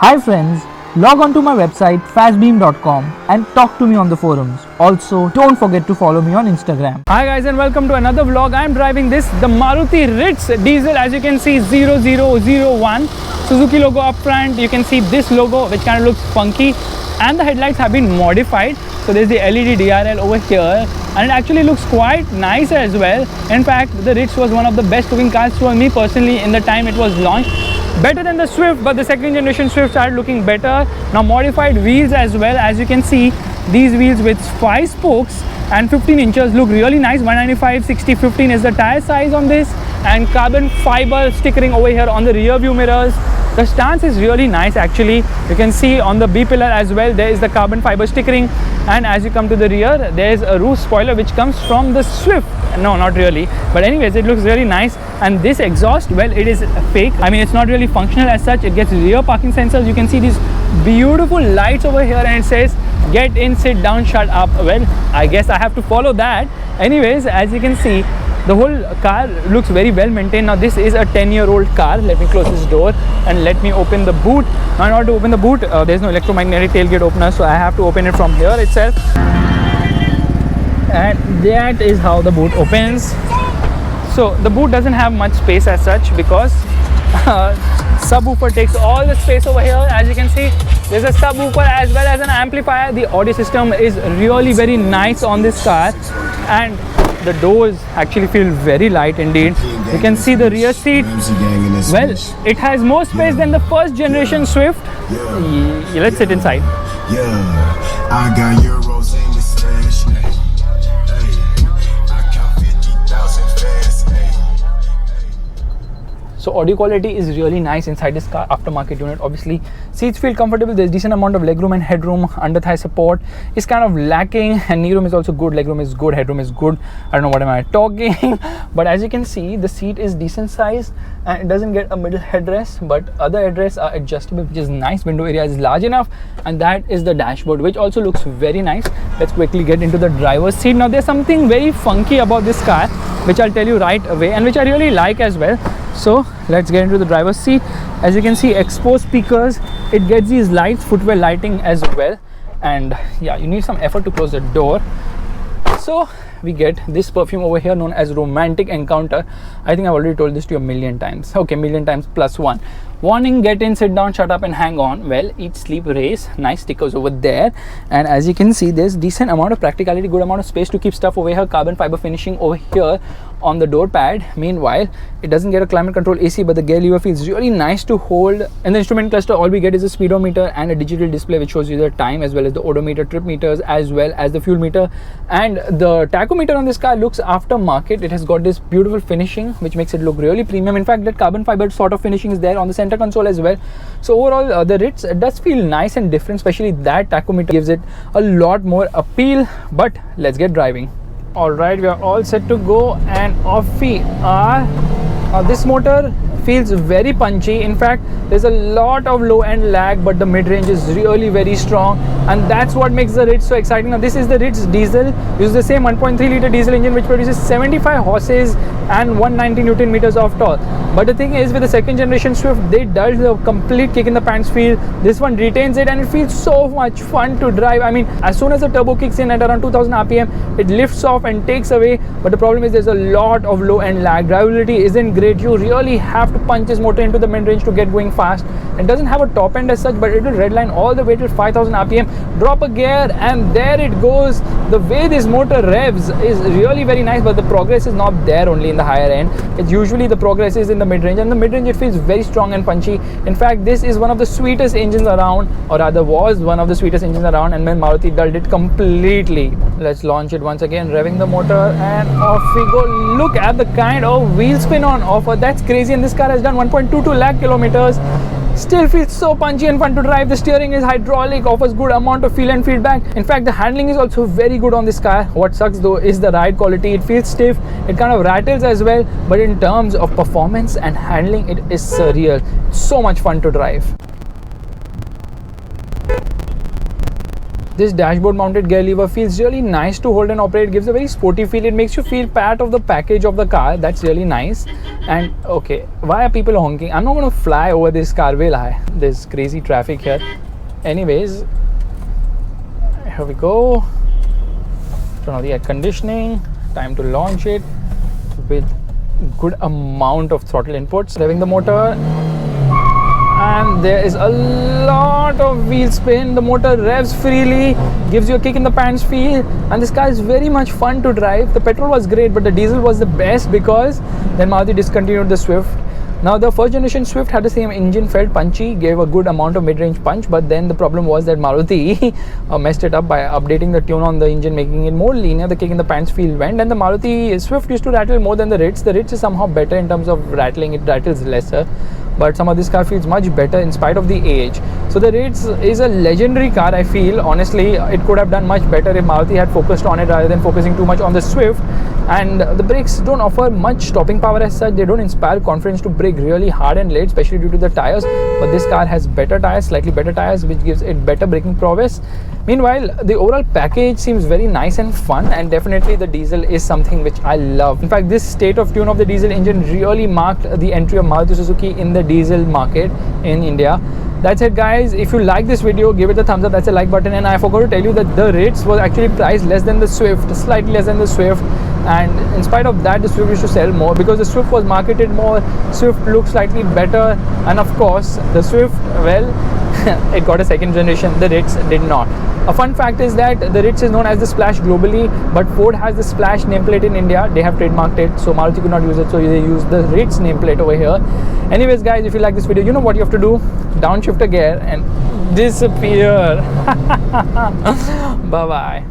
Hi friends, log on to my website fastbeam.com and talk to me on the forums. Also, don't forget to follow me on Instagram. Hi guys and welcome to another vlog. I am driving the Maruti Ritz diesel, as you can see 0001 Suzuki logo up front. You can see this logo which kind of looks funky, and the headlights have been modified. So there's the LED DRL over here, and it actually looks quite nice as well. In fact, the Ritz was one of the best looking cars for me personally in the time it was launched. Better than the Swift, but the second generation Swift started looking better. Now modified wheels as well. As you can see, these wheels with 5 spokes and 15 inches look really nice. 195 60 15 is the tire size on this, and carbon fiber stickering over here on the rear view mirrors. The stance is really nice actually. You can see on the B pillar as well there is the carbon fiber stickering, and as you come to the rear there is a roof spoiler which comes from the Swift. No, not really, but anyways it looks really nice. And this exhaust, well, it is fake. I mean, it's not really functional as such. It gets rear parking sensors. You can see these beautiful lights over here, and it says get in, sit down, shut up. Well, I guess I have to follow that. Anyways, as you can see, the whole car looks very well maintained. Now this is a 10-year-old car. Let me close this door and let me open the boot. Now in order to open the boot, there's no electromagnetic tailgate opener, so I have to open it from here itself. And that is how the boot opens. So the boot doesn't have much space as such because subwoofer takes all the space over here. As you can see, there's a subwoofer as well as an amplifier. The audio system is really very nice on this car, and the doors actually feel very light indeed. You can see the rear seat. Well, it has more space than the first generation Swift. Let's sit inside. I got euros in the stash. I count 50,000 fast. So audio quality is really nice inside this car. Aftermarket unit, obviously seats feel comfortable. There's decent amount of legroom and headroom. Under thigh support is kind of lacking, and knee room is also good. Legroom is good, headroom is good. I don't know what am I talking but as you can see, the seat is decent size and it doesn't get a middle headrest, but other headrests are adjustable, which is nice. Window area is large enough, and that is the dashboard, which also looks very nice. Let's quickly get into the driver's seat. Now there's something very funky about this car which I'll tell you right away, and which I really like as well. So let's get into the driver's seat. As you can see, exposed speakers, it gets these lights, footwell lighting as well, and yeah, you need some effort to close the door. So we get this perfume over here known as Romantic Encounter. I think I've already told this to you a million times. Okay, million times plus one. Warning, get in, sit down, shut up and hang on. Well, eat, sleep, race. Nice stickers over there. And as you can see, there's decent amount of practicality, good amount of space to keep stuff over here. Carbon fiber finishing over here on the door pad. Meanwhile, it doesn't get a climate control AC, but the gear lever feels really nice to hold. In the instrument cluster, all we get is a speedometer and a digital display which shows you the time, as well as the odometer, trip meters, as well as the fuel meter. And the tachometer on this car looks aftermarket. It has got this beautiful finishing which makes it look really premium. In fact, that carbon fiber sort of finishing is there on the center console as well. So overall, the Ritz does feel nice and different, especially that tachometer gives it a lot more appeal. But let's get driving. Alright, we are all set to go, and off we are. This motor feels very punchy. In fact, there's a lot of low end lag, but the mid-range is really very strong, and that's what makes the Ritz so exciting. Now this is the Ritz diesel. Uses the same 1.3 liter diesel engine which produces 75 horses and 190 Newton meters of torque. But the thing is, with the second generation Swift, they dulled the complete kick in the pants feel. This one retains it, and it feels so much fun to drive. I mean, as soon as the turbo kicks in at around 2000 rpm, it lifts off and takes away. But the problem is there's a lot of low end lag. Drivability isn't great. You really have to punch this motor into the mid-range to get going fast. It doesn't have a top end as such, but it will redline all the way till 5000 rpm. Drop a gear and there it goes. The way this motor revs is really very nice, but the progress is not there only in the higher end. It's usually the progress is in the mid-range, and the mid-range it feels very strong and punchy. In fact, this is one of the sweetest engines around, or rather was one of the sweetest engines around, and when Maruti dulled it completely. Let's launch it once again, revving the motor, and off we go. Look at the kind of wheel spin on offer. That's crazy, and this car has done 1.22 lakh kilometers. Still feels so punchy and fun to drive. The steering is hydraulic, offers good amount of feel and feedback. In fact, the handling is also very good on this car. What sucks though is the ride quality. It feels stiff, it kind of rattles as well, but in terms of performance and handling, it is surreal. So much fun to drive. This dashboard mounted gear lever feels really nice to hold and operate. It gives a very sporty feel. It makes you feel part of the package of the car. That's really nice. And okay, why are people honking? I'm not going to fly over this car, will I? There's crazy traffic here. Anyways, here we go. Turn on the air conditioning. Time to launch it with good amount of throttle inputs. Revving the motor. And there is a lot of wheel spin. The motor revs freely, gives you a kick in the pants feel, and this car is very much fun to drive. The petrol was great, but the diesel was the best because then Maruti discontinued the Swift. Now the first generation Swift had the same engine, felt punchy, gave a good amount of mid-range punch, but then the problem was that Maruti messed it up by updating the tune on the engine, making it more linear. The kick in the pants feel went, and the Maruti Swift used to rattle more than the Ritz. The Ritz is somehow better in terms of rattling, it rattles lesser. But some of this car feels much better in spite of the age. So the Ritz is a legendary car, I feel. Honestly, it could have done much better if Maruti had focused on it rather than focusing too much on the Swift. And the brakes don't offer much stopping power as such. They don't inspire confidence to brake really hard and late, especially due to the tires. But this car has better tires, slightly better tires, which gives it better braking prowess. Meanwhile, the overall package seems very nice and fun, and definitely the diesel is something which I love. In fact, this state of tune of the diesel engine really marked the entry of Maruti Suzuki in the diesel market in India. That's it, guys. If you like this video, give it a thumbs up. That's a like button. And I forgot to tell you that the Ritz was actually priced less than the Swift, slightly less than the Swift. And in spite of that, the Swift used to sell more because the Swift was marketed more. Swift looked slightly better, and of course the Swift, well, it got a second generation. The Ritz did not. A fun fact is that the Ritz is known as the Splash globally, but Ford has the Splash nameplate in India. They have trademarked it, so Maruti could not use it, so they use the Ritz nameplate over here. Anyways, guys, if you like this video, you know what you have to do. Downshift a gear and disappear. Bye bye.